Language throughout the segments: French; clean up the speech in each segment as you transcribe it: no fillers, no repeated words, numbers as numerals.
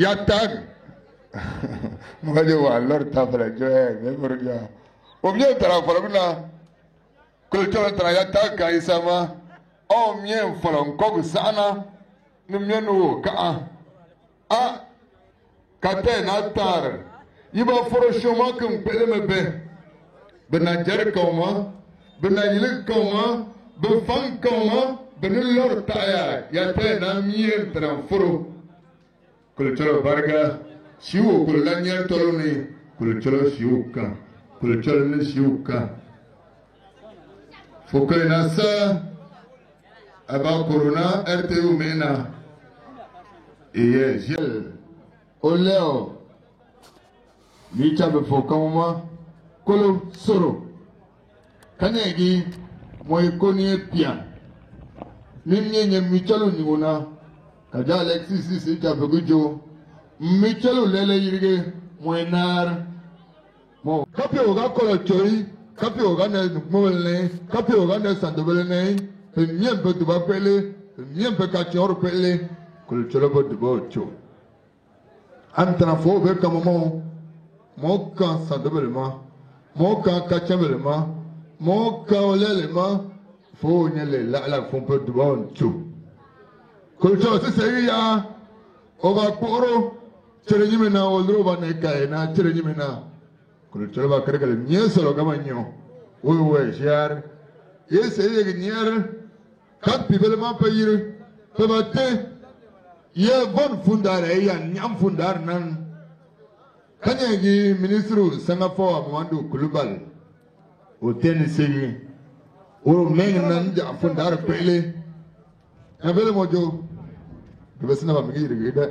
ya tag mo de wa lor ta fala jo me burja o mie tara fala bina ko to tara ya tag ka isama o mie fala ko sana ni mie no ka a kate na tar yiba foro shoma kan pele me be bina jar kawma bina yilik kawma bin fan kawma bin lor taya ya te na mie tara foro kulcholo barga siwo kulanyar toloni kulcholo siuka kulcholo ni siuka fokai nasa aba corona RTU mena iye jel oleo licha be fokama kolo soro kanyegi moy koni pia nimnyenye michalo nyuna kaja Alexis si jabegujo michelo lele yirige mwenar mo kapi oga kolo chori kapi oga ne mwele kapi oga ne sandobele ne nyembe duba pele nyembe kachoro pele kulcholo bo duba cho antana fo be kamamo mo kan sandobele ma mo kan kachambele ma mo kan olele ma fo nyele la fo be duba cho kulcholo se ya oga poro Cherenyimena olroba ne kaena cherenyimena kulcholo ba kregale nyesolo gamanyo wewe jar yese yegnier kat pibele ma payir pebate ye bon fundare ya nyam fundar nan kanyegi ministru sangafo amwandu kulubal oteni segi o mengan ja fundar pele abele mojo besna ba migi rigida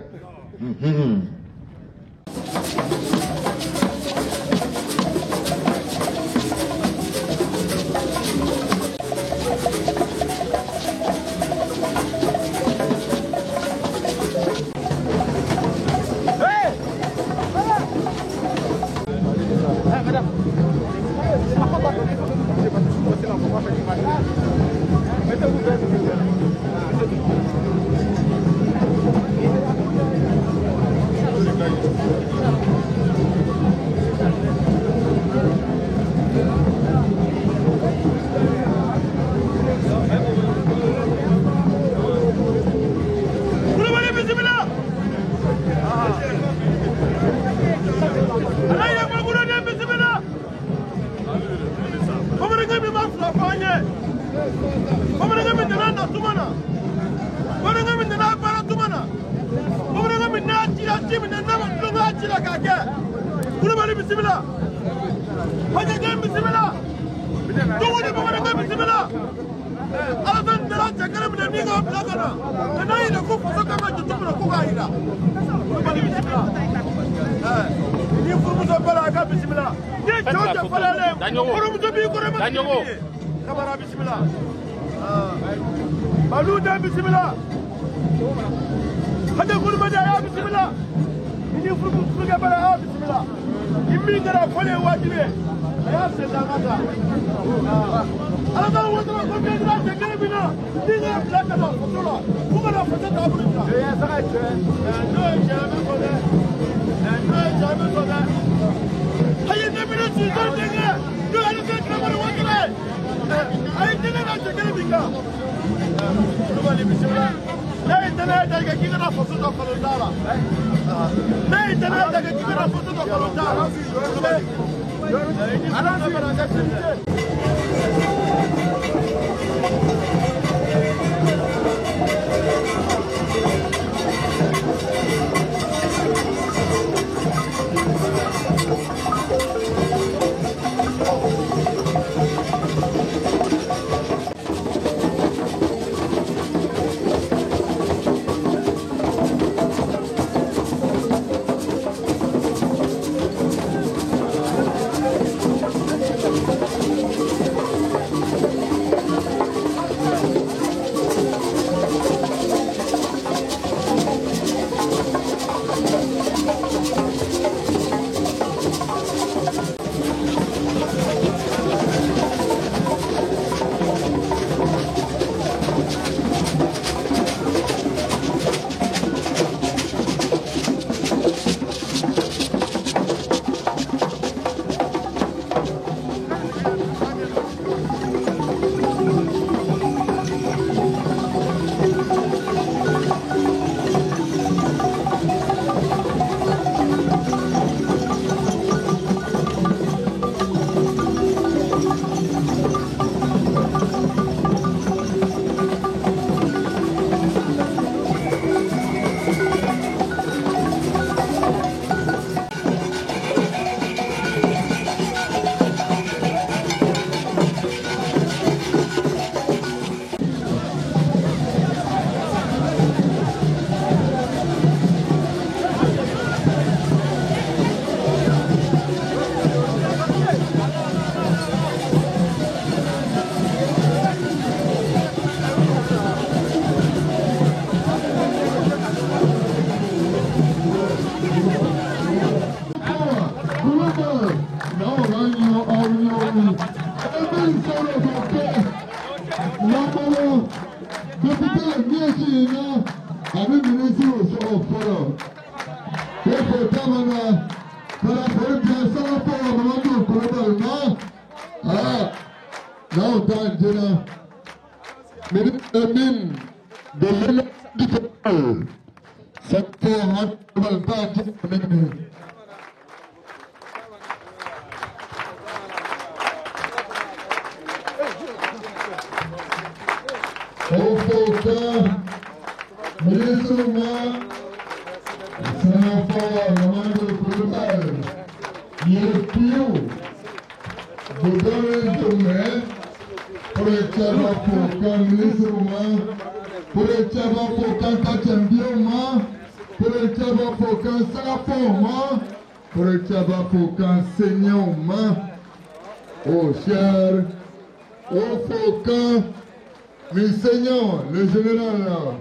Le général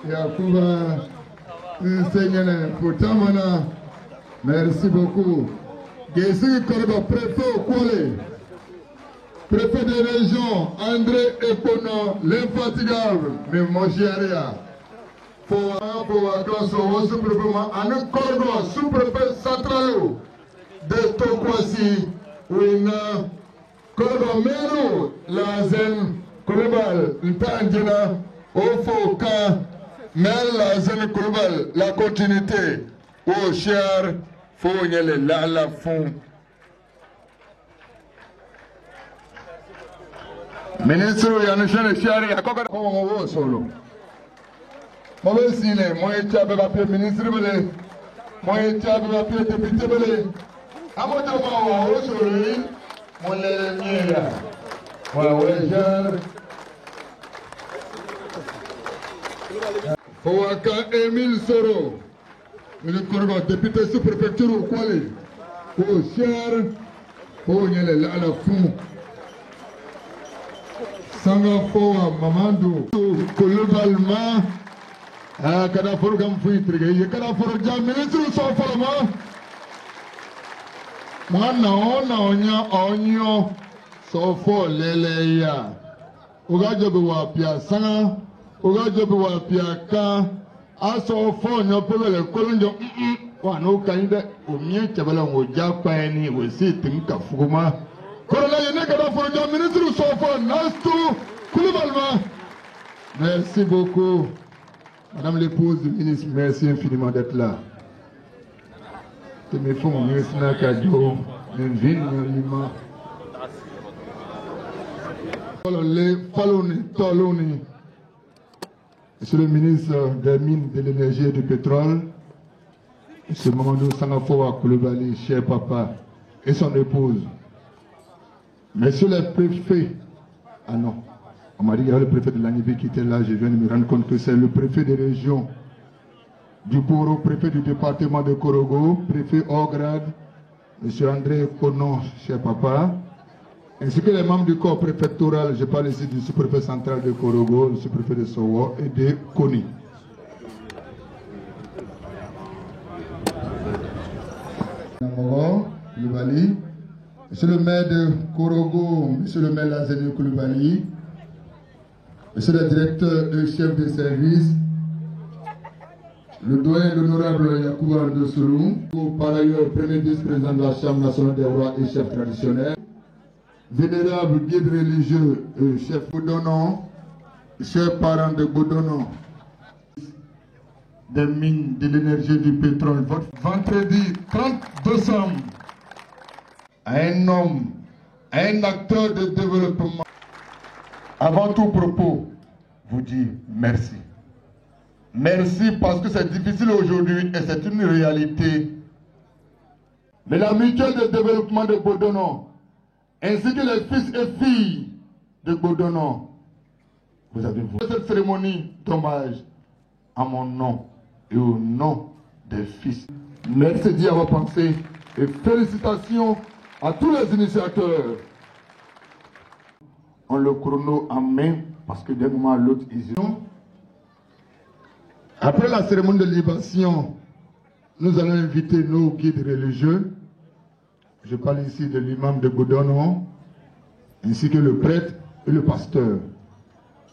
Yacouba merci beaucoup. Préfet de région, André Epono, l'infatigable, mais mon chéria. Pour sous-préfet central de Tokwasi, Ouina, Cordomero, Lazen, Koulibal, Ntandina, Ofoka, Mel Lazen Koulibal, la continuité, au cher, Fognel, la fond. Ministre Yanouchen Chiari, à quoi on va solo? Mauvais signe, moi et Tchab papier ministre Belé, moi et Tchab papier député Belé. À mon tour, on va solo, mon l'ennemi là. Voilà, ouais, jeune. Fouaka Emile Soro, ministre Corgon, député sous-préfecture au Kuala. Au cher, au Nyele, là, la fou. Sangafoa Mamadou globalement kada for gam fuitrige kada for jam ministre so forma mana ona onyo so fo leleya ugajo be wa pia sanga ugajo be wa pia ka aso fo nyo pele kolonjo wa no kainde o mie chabala ngo japa ni we sitin ka fuguma ministre merci beaucoup. Madame l'épouse du ministre, merci infiniment d'être là. Monsieur le ministre des Mines, de l'Énergie et du Pétrole, Monsieur Mamadou Sangafoa Koulibaly, cher papa, et son épouse. Monsieur le préfet, ah non, on m'a dit qu'il y avait le préfet de l'Anibé qui était là, je viens de me rendre compte que c'est le préfet de région du Koro, préfet du département de Korogo, préfet hors grade, Monsieur André Konon, cher papa, ainsi que les membres du corps préfectoral, je parle ici du sous-préfet central de Korogo, le sous-préfet de Sowo et de Koni. Monsieur le maire de Korogo, Monsieur le maire Lazeni Koulibaly, Monsieur le directeur et chef de service, le doyen l'honorable Yacouba de Soulou, par ailleurs premier vice-président de la Chambre nationale des rois et chef traditionnel, vénérable guide religieux et chef Boudonon, chers parents de Boudonon, des mines, de l'énergie, du pétrole, vendredi 30 décembre, à un homme, à un acteur de développement, avant tout propos, vous dire merci. Merci parce que c'est difficile aujourd'hui et c'est une réalité. Mais la mutuelle de développement de Boudonon, ainsi que les fils et filles de Boudonon, vous avez vu cette cérémonie d'hommage à mon nom et au nom des fils. Merci d'y avoir pensé et félicitations à tous les initiateurs. On le chrono en main parce que d'un moment à l'autre, ils ont. Après la cérémonie de libation, nous allons inviter nos guides religieux Je parle ici de l'imam de Godono, ainsi que le prêtre et le pasteur.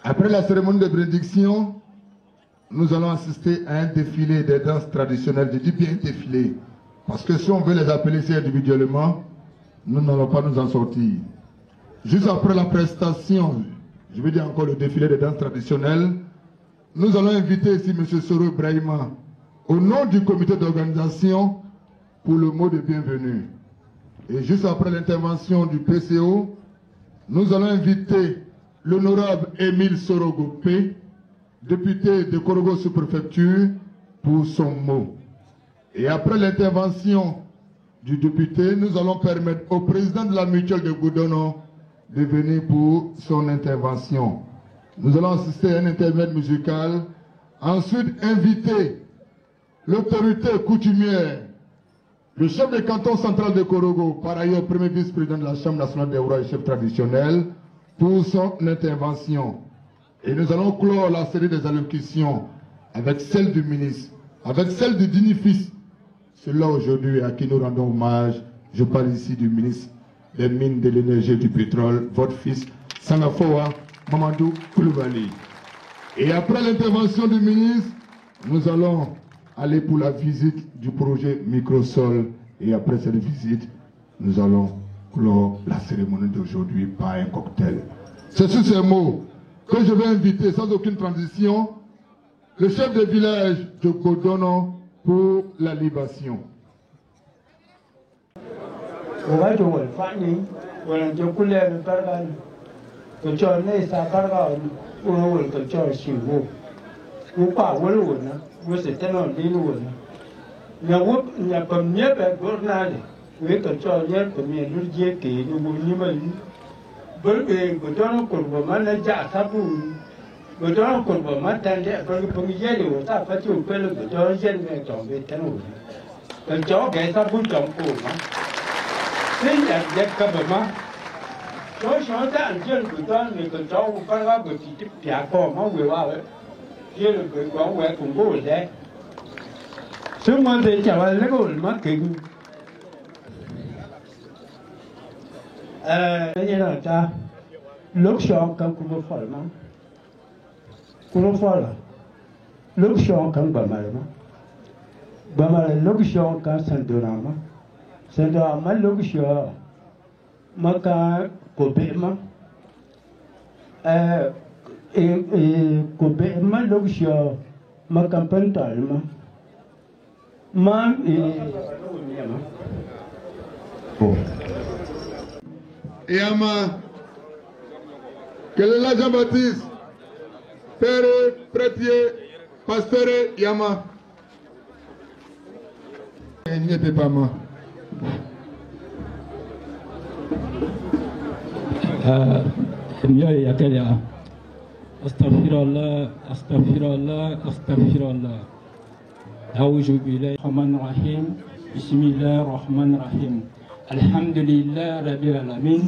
Après la cérémonie de bénédiction, nous allons assister à un défilé des danses traditionnelles. Je dis bien défilé, parce que si on veut les appeler ici individuellement, nous n'allons pas nous en sortir. Juste après la prestation, je veux dire encore le défilé des danses traditionnelles, nous allons inviter ici M. Soro Brahima, au nom du comité d'organisation, pour le mot de bienvenue. Et juste après l'intervention du PCO, nous allons inviter l'honorable Émile Sorogopé, député de Korogo sous-préfecture, pour son mot. Et après l'intervention du député, nous allons permettre au président de la mutuelle de Godono de venir pour son intervention. Nous allons assister à un intermède musical. Ensuite, inviter l'autorité coutumière, le chef de canton central de Korogo, par ailleurs premier vice-président de la Chambre nationale des rois et chef traditionnel, pour son intervention. Et nous allons clore la série des allocutions avec celle du ministre, avec celle du digne-fils, celui-là aujourd'hui à qui nous rendons hommage. Je parle ici du ministre des Mines, de l'Énergie et du Pétrole, votre fils, Sangafoa Mamadou Koulibaly. Et après l'intervention du ministre, nous allons aller pour la visite du projet Microsol. Et après cette visite, nous allons clore la cérémonie d'aujourd'hui par un cocktail. C'est sur ces mots que je vais inviter, sans aucune transition, le chef de village de Godono pour la libation. L'option quand vous faites mal, vous faites l'option quand vous mal, l'option quand c'est de l'option, ma quand copéma, et copéma l'option, ma campagne talma, ma et Ama, quel est là Jean-Baptiste, père, prêtre, pasteur Yama. Il n'y était pas moi. miyo yakaya astaghfirullah astaghfirullah astaghfirullah a'udzu billahi rahmanir rahim bismillahir rahmanir rahim alhamdulillah rabbil alamin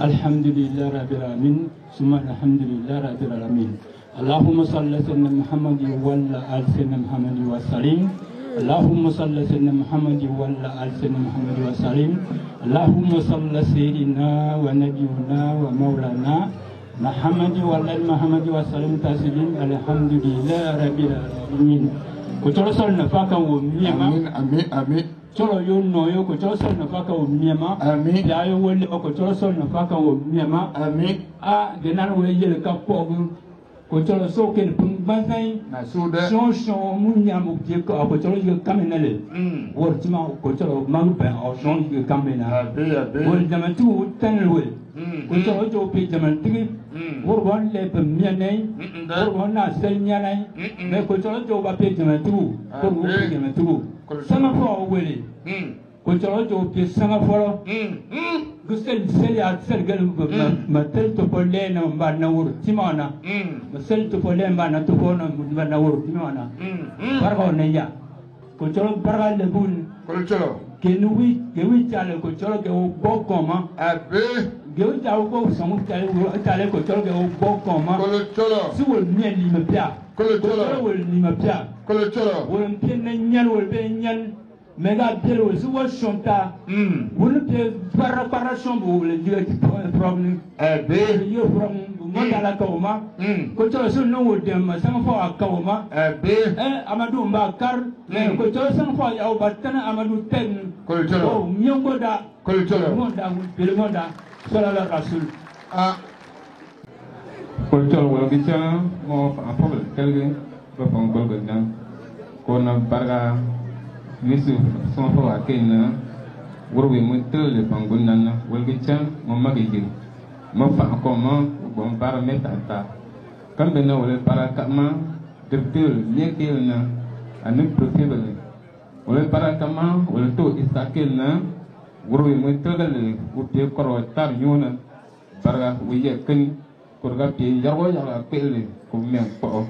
alhamdulillah rabbil alamin summa alhamdulillah rabbil alamin allahumma salli ala sayyidina muhammad wa ala ali sayyidina muhammad wa sallim اللهم صل على سيدنا محمد وعلى آل سيدنا محمد وسلم اللهم صل على سيدنا ونبينا ومولانا محمد وعلى آل محمد وسلم تسليما الحمد لله رب العالمين كتر صل نفاك وميما آمين آمين tolo yo noyo ko tolo sol na faka o miema amin ya yo wole o ko tolo sol na faka o miema amin a de nan we yele ka pogu ko tolo so ke pung banzai na suda son mun ya mu je ko tolo yo kamenele wortima ko tolo mang ba o son yo kamena abe wol jamatu tanwe ko tolo jo pe jamantigi worbon le pe mienai worbon na sel nyanai me ko tolo jo ba pe jamatu ko wo pe jamatu sama fo wele ko tolo jo pe sama fo gusel sel ya sel gal ma tel to polle na ba na wur timana ma sel to polle ba na to ko na ba na wur timana barko ne ya ko tolo bargal le bun ko tolo ke wi chale ko tolo ke o bokoma abe ge wi ta ko samu chale ko tolo ke o bokoma ko tolo si wol mien li me pia ko tolo wol li me pia ko tolo wol pien na nyal wol be nyal mega bielo zuwa shonta wulu pe preparation bu le dieu problem be yo from mandala kawma ko to so no wodem san fo akawma be amadu mbakar ko to san fo ya obatana amadu ten ko to o nyongo da ko to monda bil monda sallallahu rasul ko to wala bicha mo fa fobel kelge ba fon golgo dan ko na barga Yesu son fo akena worwe mo tele bangun nana walgicha mo magigi mo fa ko mo bon para metata kambe na wala para kama debtul nyekel na anu profebele wala para kama wala to isakel na worwe mo tele wo pe koro tar nyona para wiye ken korga pe yargo yara pele ko men ko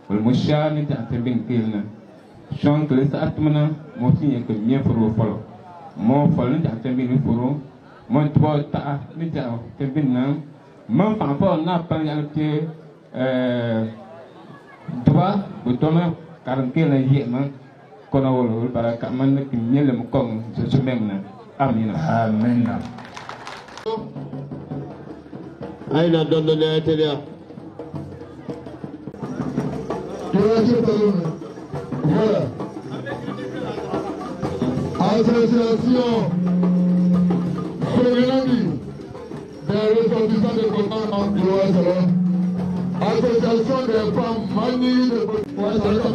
wala mo shani ta tebin kelna Jean Claude Atmana, mon signe que bien pour le follow. Mon follow n'a pas bien pour mon toit ta n'était que bien non. Mon papa n'a pas été droit de donner car quel est yéman qu'on a voulu par la caméra qui m'y le mouton je suis même amen amen aïna donne le télé voilà. Association Féminine des ressortissants de Copan de Ouassala. Association des femmes manies de Ouassala.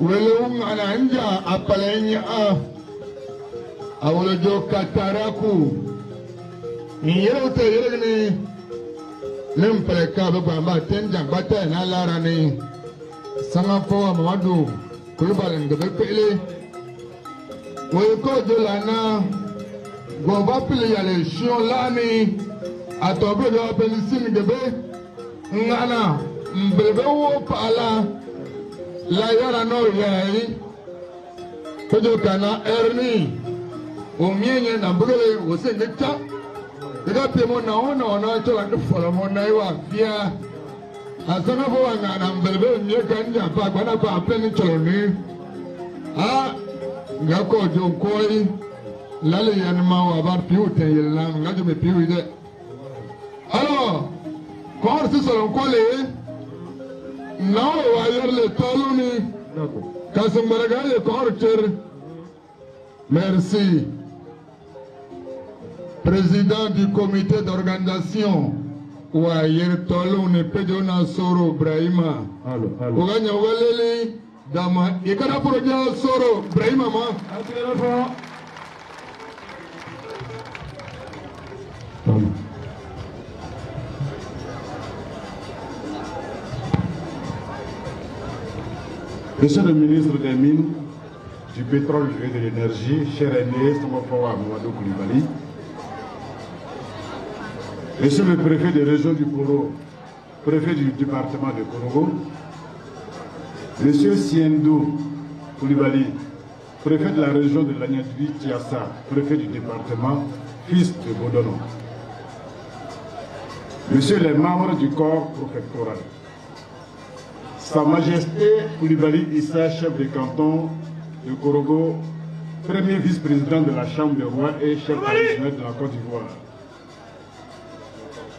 Welung ananja apalanya awal jo kataraku yero te yero ni lempere ka ba ba tenjang bata na lara ni sanga fo Mamadu kulbalan de pele wo ko jo lana go ba pele ya le shion lani atobe do apelisin de be ngana mbebe wo pala la yara no yai tojo kana erni o mienye na mbugele o se ngeta daga pemo na ona na chola ndo folo mo na iwa bia asana bo anga na mbelebe nye kanja pa bana pa apeni cholo ni ngako jo koi lale yanma wa bar piu te yella ngajo me piu ide alors quand ce sont collés non, ailleurs les talons, Kasumbarga et Korcher. Merci. Président du comité d'organisation, ou ailleurs talons, Pedona Soro Brahima. Oganya Waleli, Dama, Ikara Prodia Soro Brahima. Monsieur le ministre des Mines, du Pétrole et de l'Énergie, cher aîné Samofawa Mamadou Koulibaly, Monsieur le préfet de région du Koro, préfet du département de Korogo, Monsieur Siendou Koulibaly, préfet de la région de l'Agnadvi Tiassa, préfet du département, fils de Bodono. Messieurs les membres du corps préfectoral, Sa Majesté Koulibaly Issa, chef de canton de Korogo, premier vice-président de la Chambre des rois et chef traditionnel de la Côte d'Ivoire.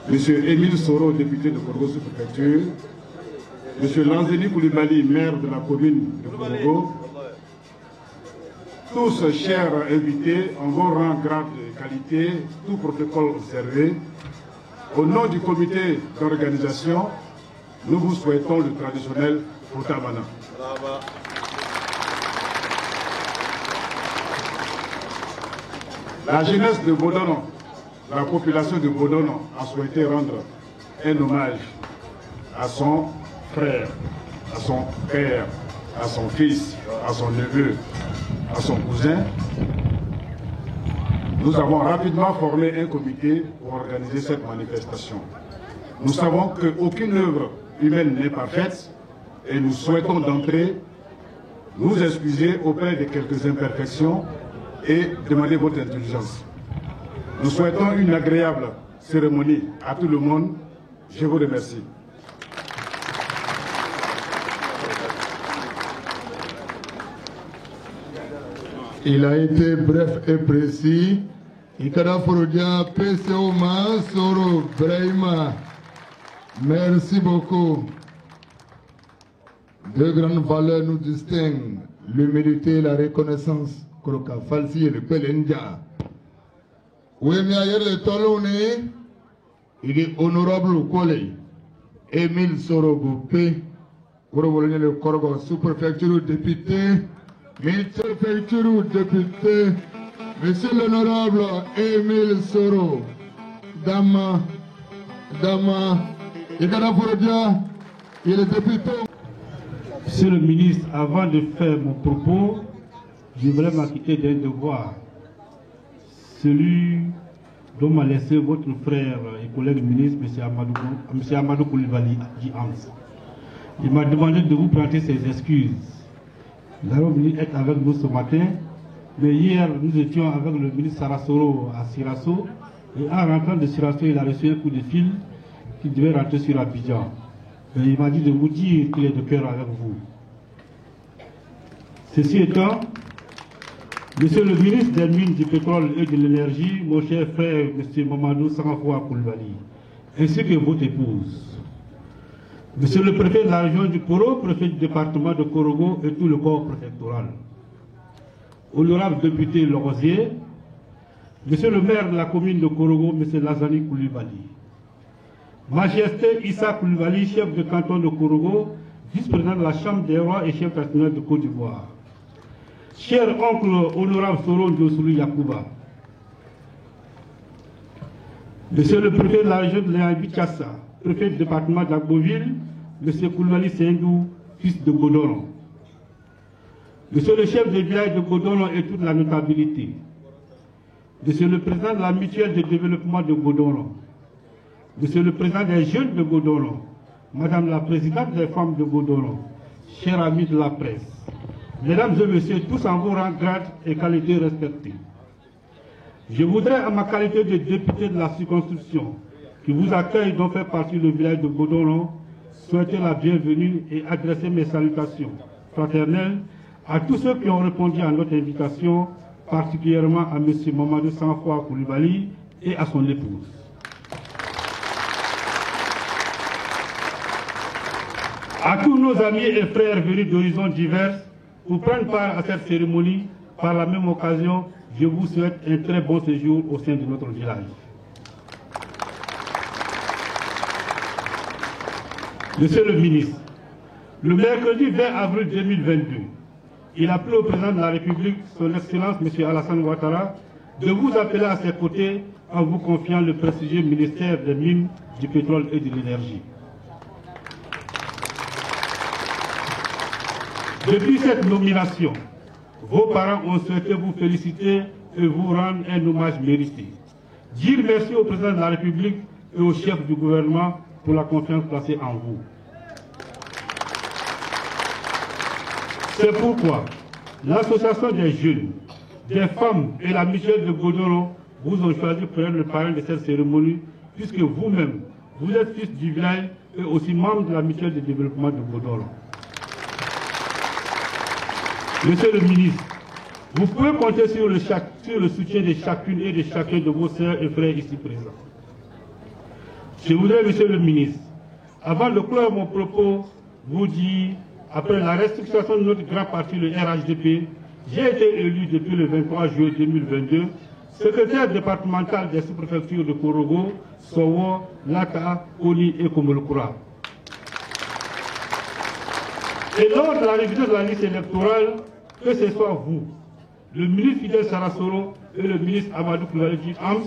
Monsieur Émile Soro, député de Korogo sous-préfecture. Monsieur Lanzeni Koulibaly, maire de la commune de Korogo. Tous chers invités, en vos rangs, grades et qualité, tout protocole observé. Au nom du comité d'organisation, nous vous souhaitons le traditionnel Foutamana. La jeunesse de Bodono, la population de Bodono a souhaité rendre un hommage à son frère, à son père, à son fils, à son neveu, à son cousin. Nous avons rapidement formé un comité pour organiser cette manifestation. Nous savons qu'aucune œuvre humaine n'est parfaite et nous souhaitons d'entrée nous excuser auprès de quelques imperfections et demander votre indulgence. Nous souhaitons une agréable cérémonie à tout le monde. Je vous remercie. Il a été bref et précis. Ikada Forodia PCOMA Soro Brahima. Merci beaucoup. Deux grandes valeurs nous distinguent, l'humilité et la reconnaissance. Kroka Falsi et le Pelenja. Oui, mais ailleurs le talonné, il est honorable collègue. Émile Soro Goupé, le Korogo sous-préfecture député, préfecture député, monsieur l'honorable Émile Soro, Dama, Ikada Forodia, il est député. Monsieur le ministre, avant de faire mon propos, je voudrais m'acquitter d'un devoir, celui dont m'a laissé votre frère et collègue ministre, M. Amadou Koulibaly Hans. Il m'a demandé de vous prêter ses excuses. Nous allons venir être avec nous ce matin, mais hier nous étions avec le ministre Sarasoro à Sirasso, et en rentrant de Sirasso, il a reçu un coup de fil qu'il devait rentrer sur Abidjan. Et il m'a dit de vous dire qu'il est de cœur avec vous. Ceci étant, Monsieur le ministre des Mines, du Pétrole et de l'Énergie, mon cher frère M. Mamadou Sangafoua Koulibaly, ainsi que votre épouse, Monsieur le préfet de la région du Koro, préfet du département de Korogo et tout le corps préfectoral, honorable député Lorosier, Monsieur le maire de la commune de Korogo, M. Lazani Koulibaly, Majesté Issa Koulibaly, chef de canton de Korogo, vice-président de la Chambre des rois et chef national de Côte d'Ivoire, cher oncle honorable Soron Diosoulou Yakouba, Monsieur le préfet de la région de l'Ambichassa, préfet du département d'Agboville, M. Koulibaly Sendou, fils de Godoron, Monsieur le chef de village de Godoron et toute la notabilité, Monsieur le président de la mutuelle de développement de Godoron, Monsieur le président des jeunes de Godoron, Madame la présidente des femmes de Godoron, chers amis de la presse, Mesdames et messieurs, tous en vos rangs, grades et qualités respectés. Je voudrais, à ma qualité de député de la circonscription, qui vous accueille dont fait partie le village de Godoron, souhaiter la bienvenue et adresser mes salutations fraternelles à tous ceux qui ont répondu à notre invitation, particulièrement à M. Mamadou Sangafoua Koulibaly et à son épouse. À tous nos amis et frères venus d'horizons divers, pour prendre part à cette cérémonie, par la même occasion, je vous souhaite un très bon séjour au sein de notre village. Monsieur le ministre, le mercredi 20 avril 2022, il a plu au président de la République, son Excellence M. Alassane Ouattara, de vous appeler à ses côtés en vous confiant le prestigieux ministère des Mines, du Pétrole et de l'Énergie. Depuis cette nomination, vos parents ont souhaité vous féliciter et vous rendre un hommage mérité. Dire merci au président de la République et au chef du gouvernement pour la confiance placée en vous. C'est pourquoi l'association des jeunes, des femmes et la mutuelle de Godoron vous ont choisi pour être le parrain de cette cérémonie, puisque vous-même, vous êtes fils du village et aussi membre de la mutuelle de développement de Bodoro. Monsieur le ministre, vous pouvez compter sur le soutien de chacune et de chacun de vos sœurs et frères ici présents. Je voudrais, monsieur le ministre, avant de clore mon propos, vous dire, après la restriction de notre grand parti, le RHDP, j'ai été élu depuis le 23 juillet 2022, secrétaire départemental des sous-préfectures de Korogo, Sowo, Laka, Koni et Komolokura. Et lors de la révision de la liste électorale, que ce soit vous, le ministre Fidel Sarasoro et le ministre Amadou Koulibaly Ams,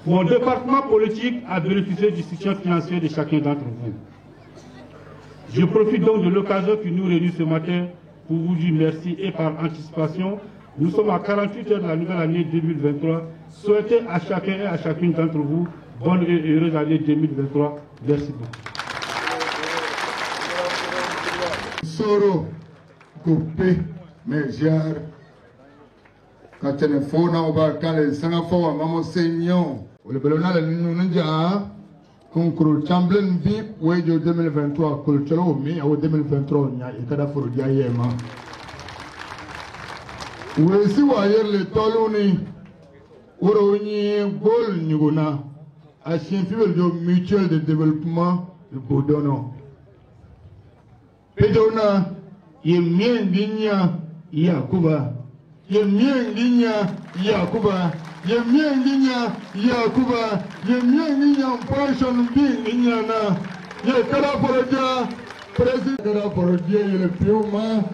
mon département politique a bénéficié du soutien financier de chacun d'entre vous. Je profite donc de l'occasion qui nous réunit ce matin pour vous dire merci et par anticipation, nous sommes à 48 heures de la nouvelle année 2023. Souhaitez à chacun et à chacune d'entre vous bonne et heureuse année 2023. Merci beaucoup. Soro, coupé, Méjar, quand tu es faux, on va caler, ça va faire, maman Seigneur. Le ballon nous nous dit, concours Chamberlain VIP, ouais, 2023, culture, mais au 2023, il y a un for diayema. Oui, si vous avez le toloni, ou le bol nigona, à Chien-Fibel de mutuelle de développement de Bodono. Pedona, il y a mien digna, Yakuba. Il y a mien digna, Yakuba. Il y a mien digna, Yakuba. Il y a mien digna, Passion Bing, Inyana. Il y a Karaporadia, Président Karaporadia, il y a le Piuma.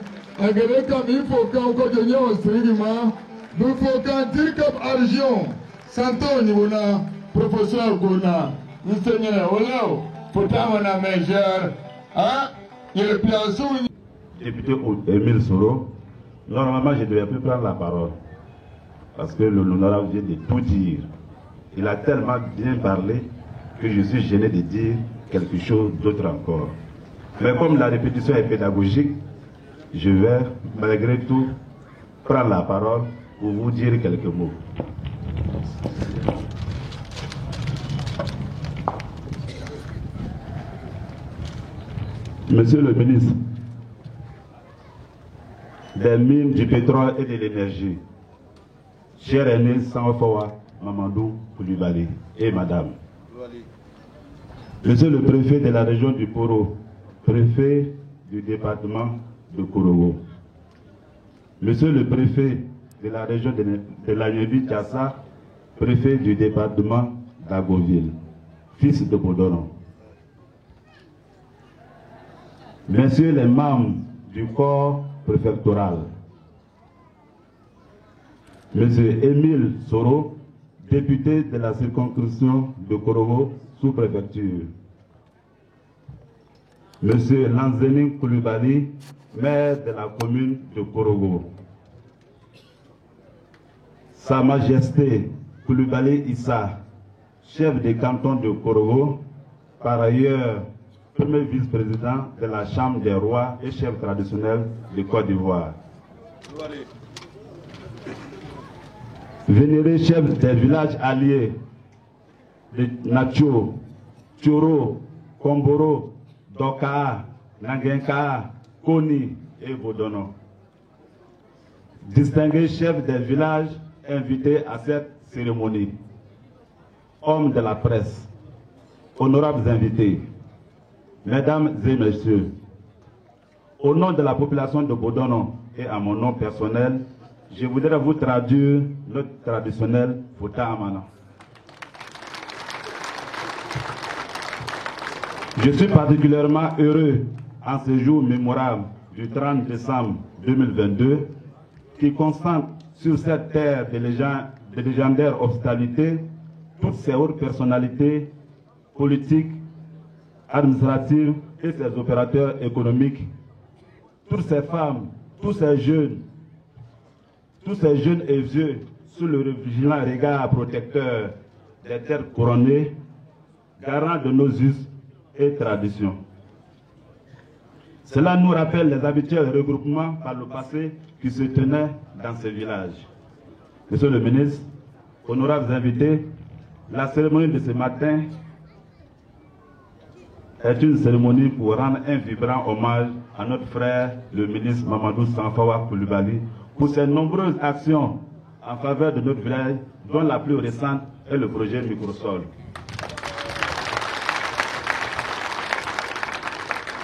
Agade comme il faut qu'on continue au Srigima, il faut qu'on tire comme argent. Santo Nibuna, professeur Gona, nous seigneur Olao, pourtant on a majeur. Hein? Il y a le piazo. Député Émile Soro, normalement je ne devais plus prendre la parole. Parce que l'honorable vient de tout dire. Il a tellement bien parlé que je suis gêné de dire quelque chose d'autre encore. Mais comme la répétition est pédagogique, je vais, malgré tout, prendre la parole pour vous dire quelques mots. Monsieur le ministre des mines, du pétrole et de l'énergie, cher aîné Sanfoa Mamadou Koulibaly et madame, monsieur le préfet de la région du Poro, préfet du département de Korogo, monsieur le préfet de la région de la Yébi-Tiassa, préfet du département d'Agoville, fils de Bodono, messieurs les membres du corps préfectoral, monsieur Émile Soro, député de la circonscription de Korogo, sous-préfecture, monsieur Lanzening Koulibaly, maire de la commune de Korogo, Sa Majesté Koulibaly Issa, chef des cantons de Korogo, par ailleurs premier vice-président de la Chambre des rois et chef traditionnel de Côte d'Ivoire. Vénéré chef des villages alliés de Nacho, Tchoro, Komboro, Doka, Nangenka, Koni et Bodono. Distingué chef des villages invités à cette cérémonie. Hommes de la presse, honorables invités, mesdames et messieurs, au nom de la population de Bodono et à mon nom personnel, je voudrais vous traduire notre traditionnel Fouta Amana. Je suis particulièrement heureux en ce jour mémorable du 30 décembre 2022 qui concentre sur cette terre de légendaire hospitalité toutes ces hautes personnalités politiques, administratives et ses opérateurs économiques, toutes ces femmes, tous ces jeunes et vieux sous le vigilant regard protecteur des terres couronnées, garant de nos us et traditions. Cela nous rappelle les habituels regroupements par le passé qui se tenaient dans ces villages. Monsieur le ministre, honorables invités, la cérémonie de ce matin est une cérémonie pour rendre un vibrant hommage à notre frère, le ministre Mamadou Sanfawa Coulibaly, pour ses nombreuses actions en faveur de notre village, dont la plus récente est le projet Microsol.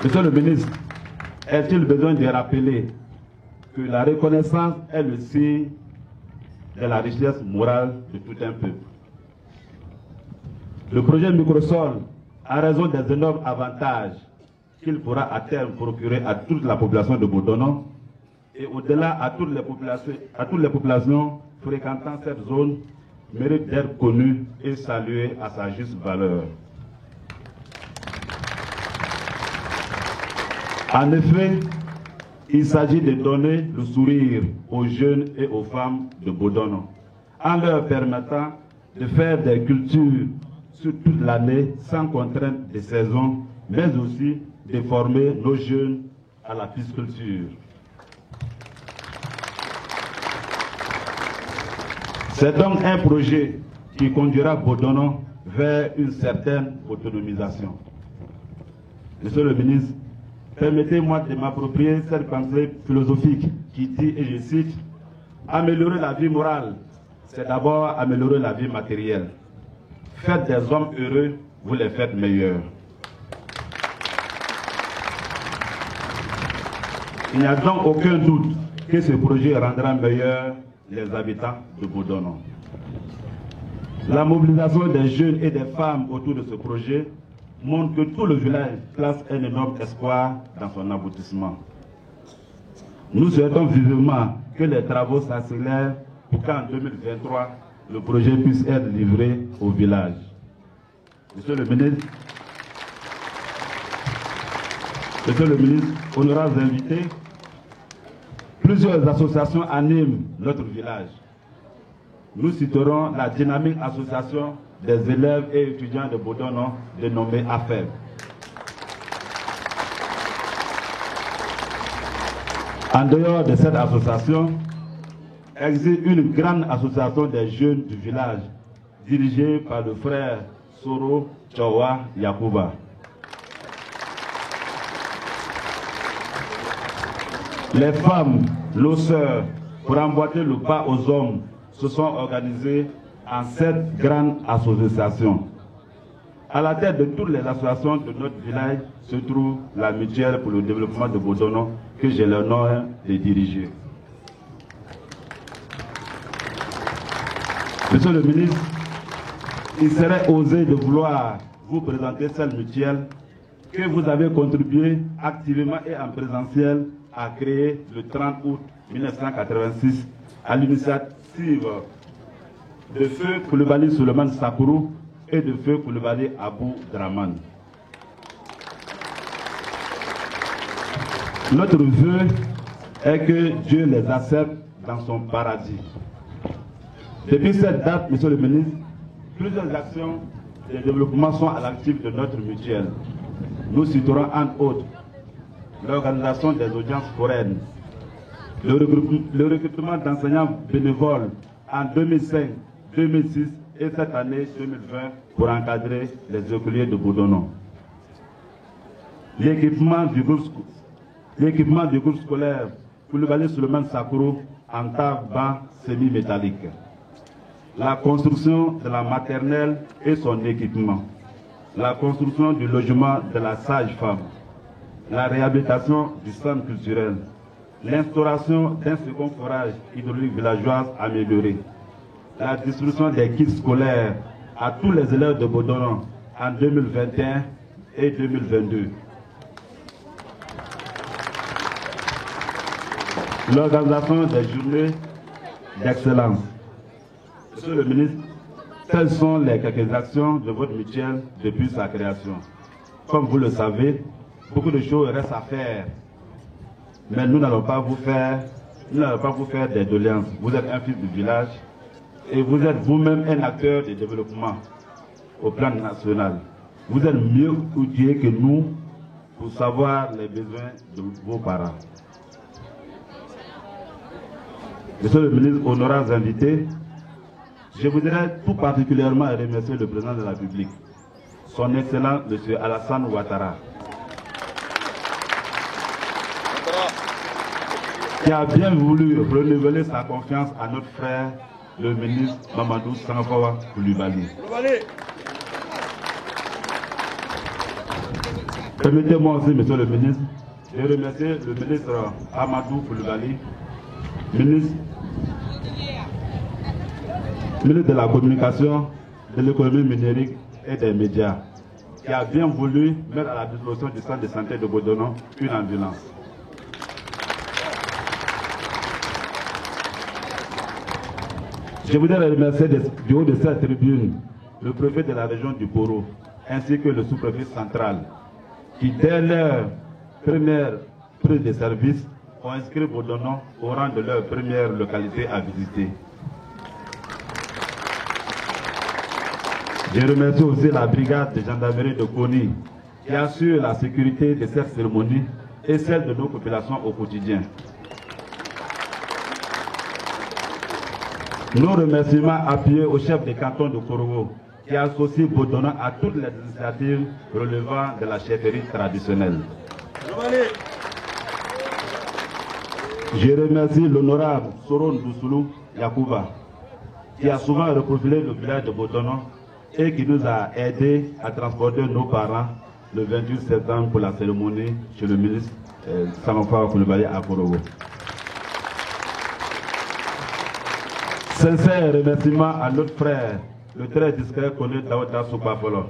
Monsieur le ministre, est-il besoin de rappeler que la reconnaissance est le signe de la richesse morale de tout un peuple? Le projet Microsol, en raison des énormes avantages qu'il pourra à terme procurer à toute la population de Bodono et au-delà à toutes les populations fréquentant cette zone, mérite d'être connu et salué à sa juste valeur. En effet, il s'agit de donner le sourire aux jeunes et aux femmes de Bodono, en leur permettant de faire des cultures sur toute l'année sans contrainte de saison, mais aussi de former nos jeunes à la pisciculture. C'est donc un projet qui conduira Bodono vers une certaine autonomisation. Monsieur le ministre, permettez-moi de m'approprier cette pensée philosophique qui dit, et je cite, « Améliorer la vie morale, c'est d'abord améliorer la vie matérielle. Faites des hommes heureux, vous les faites meilleurs. » Il n'y a donc aucun doute que ce projet rendra meilleurs les habitants de Bodono. La mobilisation des jeunes et des femmes autour de ce projet montre que tout le village place un énorme espoir dans son aboutissement. Nous souhaitons vivement que les travaux s'accélèrent pour qu'en 2023, le projet puisse être livré au village. Monsieur le ministre, honorables invités, plusieurs associations animent notre village. Nous citerons la dynamique association des élèves et étudiants de Bodono dénommée AFEB. En dehors de cette association, existe une grande association des jeunes du village, dirigée par le frère Soro Tchawa Yakuba. Les femmes, nos sœurs, pour emboîter le pas aux hommes, se sont organisées en 7 grandes associations. À la tête de toutes les associations de notre village se trouve la mutuelle pour le développement de Bodono que j'ai l'honneur de diriger. Monsieur le ministre, il serait osé de vouloir vous présenter cette mutuelle que vous avez contribué activement et en présentiel à créer le 30 août 1986 à l'initiative de feu Coulibaly Suleiman Sakourou et de feu Coulibaly Abou Draman. Notre vœu est que Dieu les accepte dans son paradis. Depuis cette date, Monsieur le ministre, plusieurs actions de développement sont à l'actif de notre mutuelle. Nous citerons entre autres l'organisation des audiences foraines, le recrutement d'enseignants bénévoles en 2005, 2006 et cette année 2020 pour encadrer les écoliers de Bodono. L'équipement du groupe scolaire Coulibaly Suleiman Sakourou en banc semi-métallique. La construction de la maternelle et son équipement. La construction du logement de la sage-femme. La réhabilitation du centre culturel. L'instauration d'un second forage hydraulique villageois amélioré. La distribution des kits scolaires à tous les élèves de Bodono en 2021 et 2022. L'organisation des journées d'excellence. Monsieur le ministre, telles sont les quelques actions de votre mutuelle depuis sa création. Comme vous le savez, beaucoup de choses restent à faire. Mais nous n'allons pas vous faire des doléances. Vous êtes un fils du village et vous êtes vous-même un acteur de développement au plan national. Vous êtes mieux outillé que nous pour savoir les besoins de vos parents. Monsieur le ministre, honorables invités, je voudrais tout particulièrement remercier le président de la République. son Excellence M. Alassane Ouattara, qui a bien voulu renouveler sa confiance à notre frère, le ministre Mamadou Sangafawa Coulibaly. Permettez-moi aussi, Monsieur le ministre, de remercier le ministre Amadou Coulibaly, ministre de la Communication, de l'économie numérique et des médias, qui a bien voulu mettre à la disposition du centre de santé de Bodono une ambulance. Je voudrais remercier du haut de cette tribune le préfet de la région du Poro, ainsi que le sous-préfet central, qui dès leur première prise de service ont inscrit Bodono au rang de leur première localité à visiter. Je remercie aussi la brigade de gendarmerie de Koni qui assure la sécurité de cette cérémonie et celle de nos populations au quotidien. Nos remerciements appuyés au chef des cantons de Korogo qui associe Bodono à toutes les initiatives relevant de la chefferie traditionnelle. Je remercie l'honorable Soron Dousoulou Yakouba qui a souvent reprofilé le village de Bodono et qui nous a aidés à transporter nos parents le 28 septembre pour la cérémonie chez le ministre Sangafawa Coulibaly à Korogo. Sincère remerciement à notre frère, le très discret Kone Daouda Soupafolo,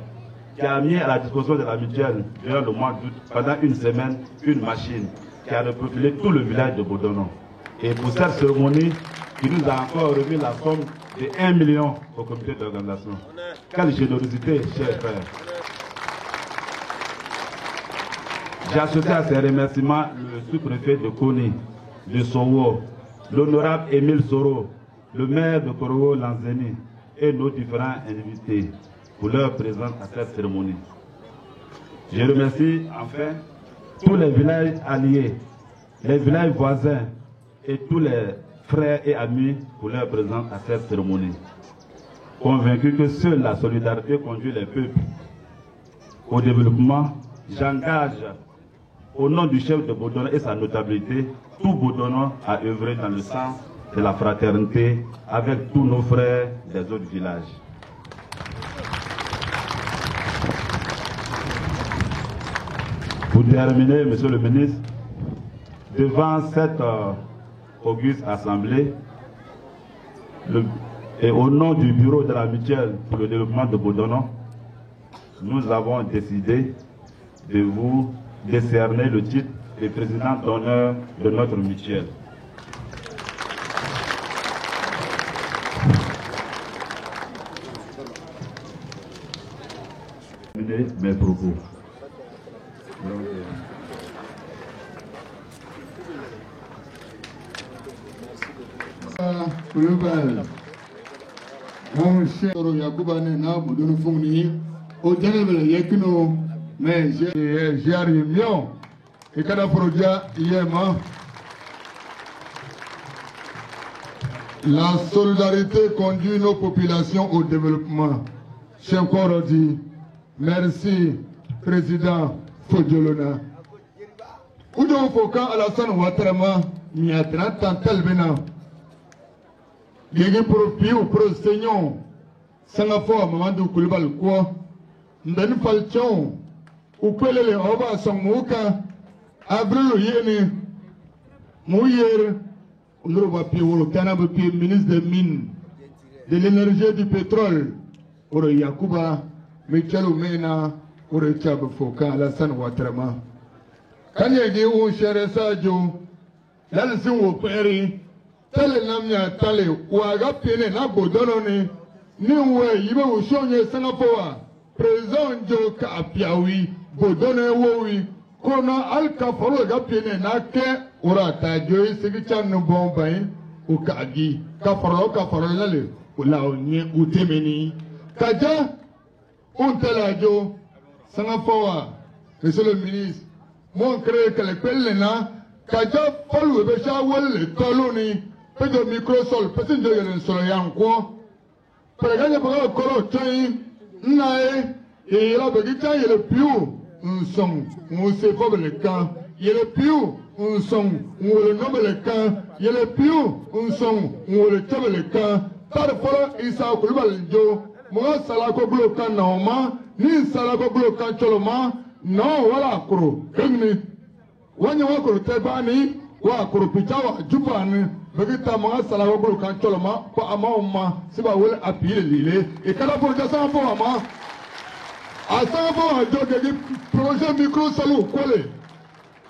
qui a mis à la disposition de la mutuelle durant le mois d'août, pendant une semaine, une machine qui a reprofilé tout le village de Bodono. Et pour cette cérémonie, il nous a encore remis la somme de 1 million au comité d'organisation. Quelle générosité, chers frères. J'ai associé à ces remerciements le sous-préfet de Koni, de Sowo, l'honorable Émile Soro, le maire de Korogo Lanzeni et nos différents invités pour leur présence à cette cérémonie. Je remercie enfin tous les villages alliés, les villages voisins et tous les frères et amis pour leur présence à cette cérémonie. Convaincu que seule la solidarité conduit les peuples au développement, j'engage au nom du chef de Bodono et sa notabilité, tout Bodono à œuvrer dans le sens de la fraternité avec tous nos frères des autres villages. Pour terminer, Monsieur le ministre, devant cette auguste assemblée, et au nom du bureau de la mutuelle pour le développement de Bodono, nous avons décidé de vous décerner le titre de président d'honneur de notre mutuelle. Mes propos. Mon cher Yakouba Nena, Bodono Founi, au dernier Yekino, mais j'ai arrivé mieux. Et quand on produit hier, la solidarité conduit nos populations au développement. J'ai encore dit merci, Président Fodjolona. Oudon Fokan Alassane Ouattara, Miatra Tantal Bena. Yégi pour Pio, pour Seigneur, Sangafawa Mamadou Coulibaly quoi, Mben Falchon, ou Pelele Oba Samouka, Avril Yéni, Mouyer, Oudroba Pio, le Canada Pio, ministre des Mines, de l'énergie et du pétrole, Oro Yakouba, Michel Oumena, Oro Tchab Fokan Alassane Ouattara. Quand il dit où cher Sadio, là le son au père. Tele namnya tale waga pene na Bodono ni we yibe ushonye Sangafawa president jo ka apiawi Bodono wowi kono alka faro ga pene na ke urata jo sigicha no bombai o kagi ka faro lale ula onye utemeni kaja untela jo Sangafawa monsieur le ministre mon crée que le pelena kaja falu be sha wole toloni Pedro microsol, petit de l'en solo yanko. Pour gagner pour le coro chain, nae, Et là, il y a le plus un son, on se forme le camp. Il y a le plus un son, on le nomme le camp. Il y a le plus un son, on le table le camp. Parfois, il s'est occupé de l'eau. Moi, ça l'a occupé le camp, non, ni ça l'a occupé le camp, seulement. Non, voilà, kuro. Kengni. Wanya wakuro tebani, wa kuro pichawa, jupani. Begita mga ça l'a occupé le camp, seulement. Kwa ama, siba wole appuyer l'île. Et quand la police s'en va, ama. À ça va un projet micro salou collé.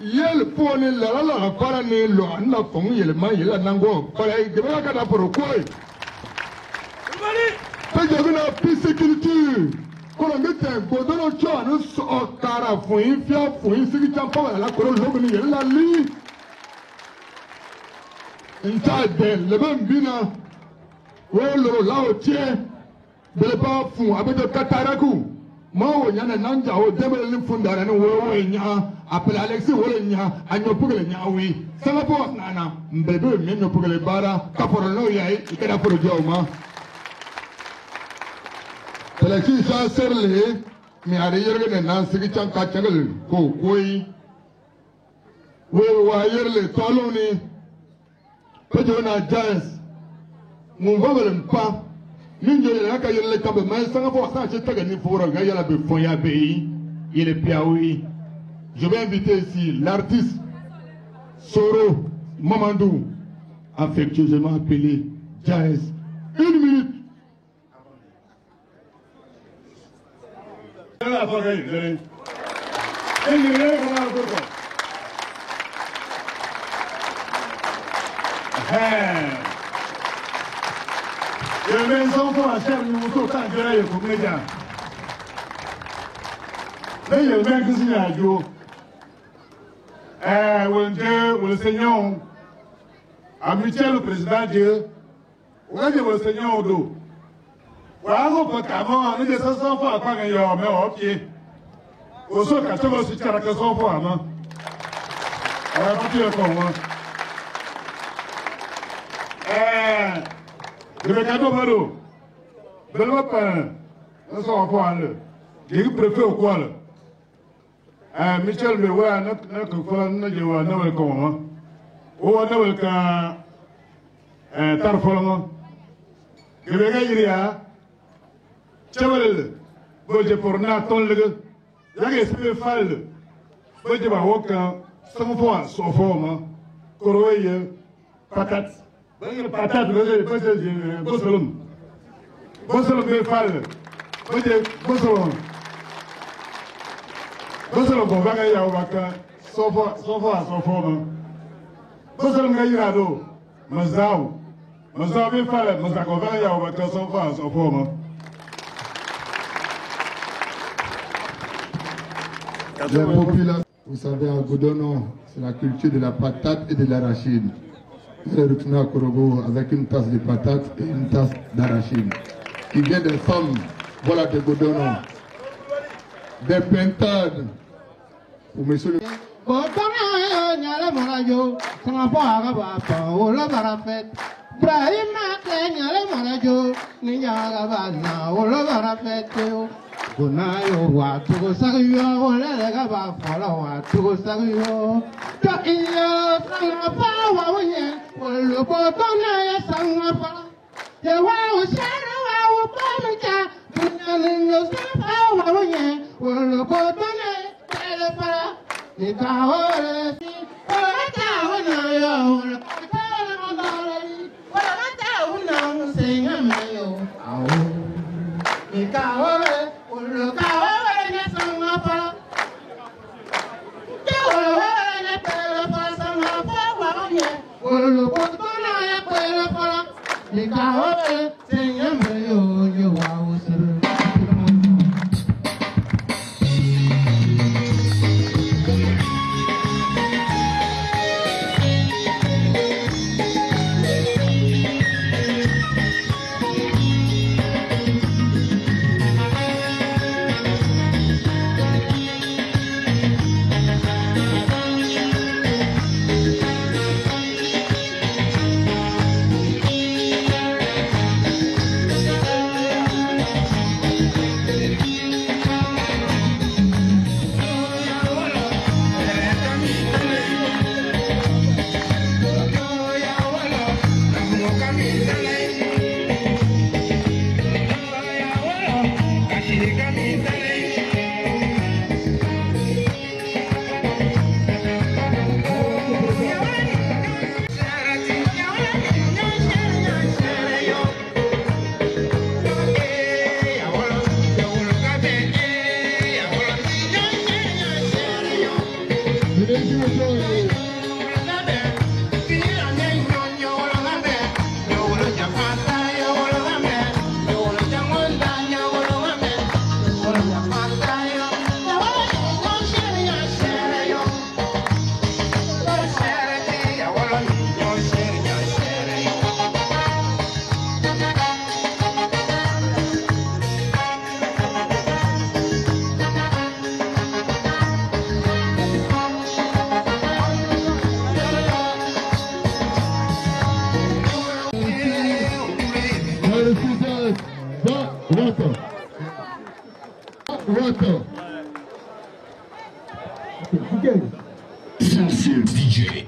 Yel pour la parane lo anna fong yel ma yel nango collé de la kada pour quoi. Pas de la pisciculture. Quand on met un godono cho nous au cara fouin fia fouin ce qui tient pas la coro lobni yel la li. Intade le même bina. Ouais le lao tien. De le pas fou avec de kataraku. Moi, il y a un an où il fondara no nya appel Alexis nya anyo pugele nya wi sanga po nana mbebe menyo pugele bara kaporo no yai ikada poro joma Alexis sa serle mi ari yerge ne nan sigi chan ka changal ko koi we wa yerle toloni pejo na jazz mun vogel mpa Ninjo la ka yele ka be mais sanga fo sa che taga ni fora ga yala be fon ya be il est piaoui. Je vais inviter ici l'artiste Soro Mamandou, affectueusement appelé Jazz. 1 minute. Je mets un enfant à faire une moto quand je l'ai pour les gens. Mais il y a le mec qui s'y a joué. Le Seigneur, amitié le président Dieu, on a dit le Seigneur au dos. Voilà, on peut qu'avant, on est des enfants à quoi il y a au pied. Au sol, quand tu vas se tirer à son enfant, non? On va pas tuer comme moi. Je vais cadeau Maro. Je ne vais pas. Je ne sais pas. Je préfère quoi là? Michel me voit, notre femme ne joue pas comment. Ou on ne veut qu'un tarfolement. Je vais gagner à Chaval. Boje pour Naton le. J'ai espéré fall. Boje va aucun. Sans foi, sans forme. Coroye, patate. Patate, Bosselum. Bosselum de Fall. Bosselum. Bosselum, on va gagner à Waka. Sans forme. Bosselum Gayrado. Mazao. Mazao de Fall. Mazao va gagner à Waka sans forme. La population, vous savez, à Godono, c'est la culture de la patate et de l'arachide. Je vais retourner à Korogo avec une tasse de patates et une tasse d'arachide. Il vient des femmes, voilà de Godono. Des pintades. Pour monsieur le... Kunayo watu sagiyo wala gaba fala watu sagiyo ta iyo sanga wa wenye wala botona ya sanga fala ya wa usara wa pamcha kunayo sanga wa wenye wala botona ya fala ni kaore si wala tawana yo wala tawana wala tawana senga mayo au ni kaore look out, and it's on my part. Essentiel DJ.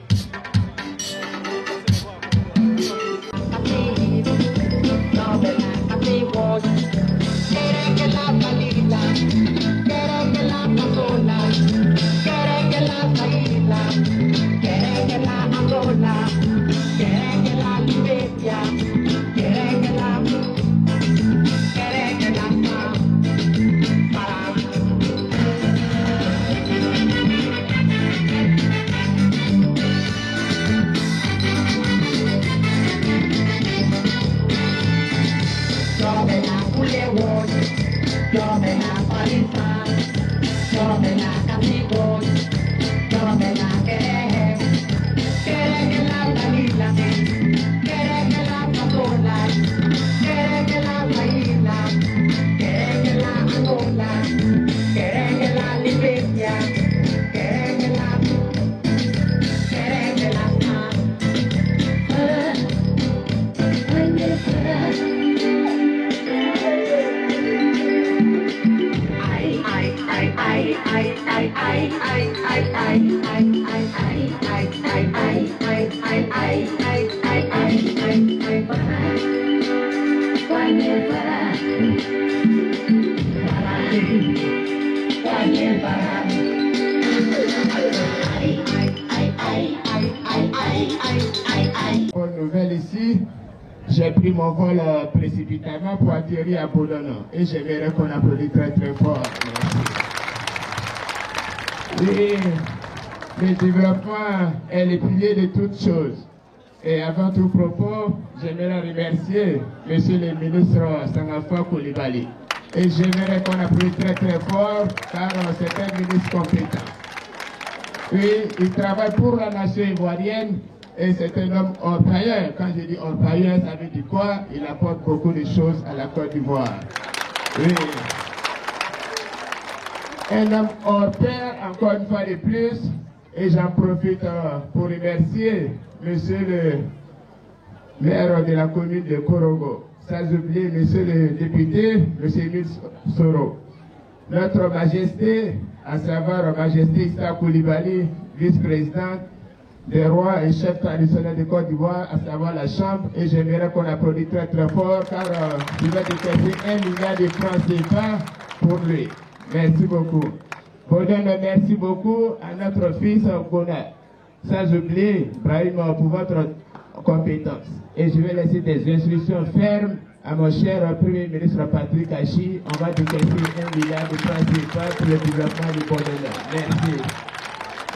Bonne nouvelle ici, j'ai pris mon vol précipitamment pour atterrir à Bodono et j'aimerais qu'on applaudisse très très fort. Merci. Oui, le développement est le pilier de toutes choses. Et avant tout propos, j'aimerais remercier Monsieur le ministre Sangafa Coulibaly. Et j'aimerais qu'on applaudisse très très fort car c'est un ministre compétent. Oui, il travaille pour la nation ivoirienne et c'est un homme orpailleur. Quand je dis orpailleur, ça veut dire quoi? Il apporte beaucoup de choses à la Côte d'Ivoire. Oui. Un homme hors pair, encore une fois de plus, et j'en profite pour remercier Monsieur le maire de la commune de Korogo, sans oublier Monsieur le député, Monsieur Emile Soro. Notre Majesté, à savoir Majesté Issa Coulibaly, vice-présidente des rois et chef traditionnel de Côte d'Ivoire, à savoir la Chambre, et j'aimerais qu'on applaudisse très très fort car il va décaisser 1 milliard de francs CFA pour lui. Merci beaucoup. Bodon, merci beaucoup à notre fils Gona. Sans oublier Brahim pour votre compétence. Et je vais laisser des instructions fermes à mon cher Premier ministre Patrick Achi. On va décaisser 1 milliard de francs CFA pour le développement du Bodon. Merci.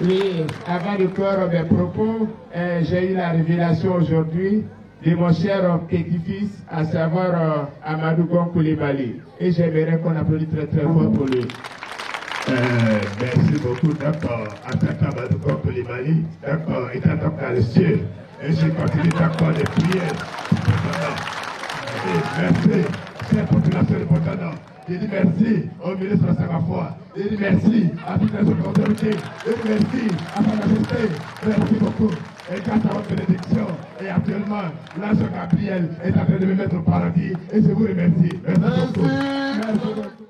Oui, avant de clore mes propos, j'ai eu la révélation aujourd'hui de mon cher petit-fils, à savoir Amadou Gon Coulibaly. Et j'aimerais qu'on applaudisse très très fort pour lui. Merci beaucoup, d'accord, attaquant Amadou Gon Coulibaly, d'accord, il t'attend dans le ciel. Et je continue d'accord de prier. Merci, cette population de Botono. Je dis merci au ministre Sangafa. Je dis merci à toutes les autres autorités. Je dis merci à sa majesté. Merci beaucoup. Et grâce à votre bénédiction, et actuellement, l'ange Gabriel est en train de me mettre au paradis. Et je vous remercie. Merci beaucoup. Merci beaucoup.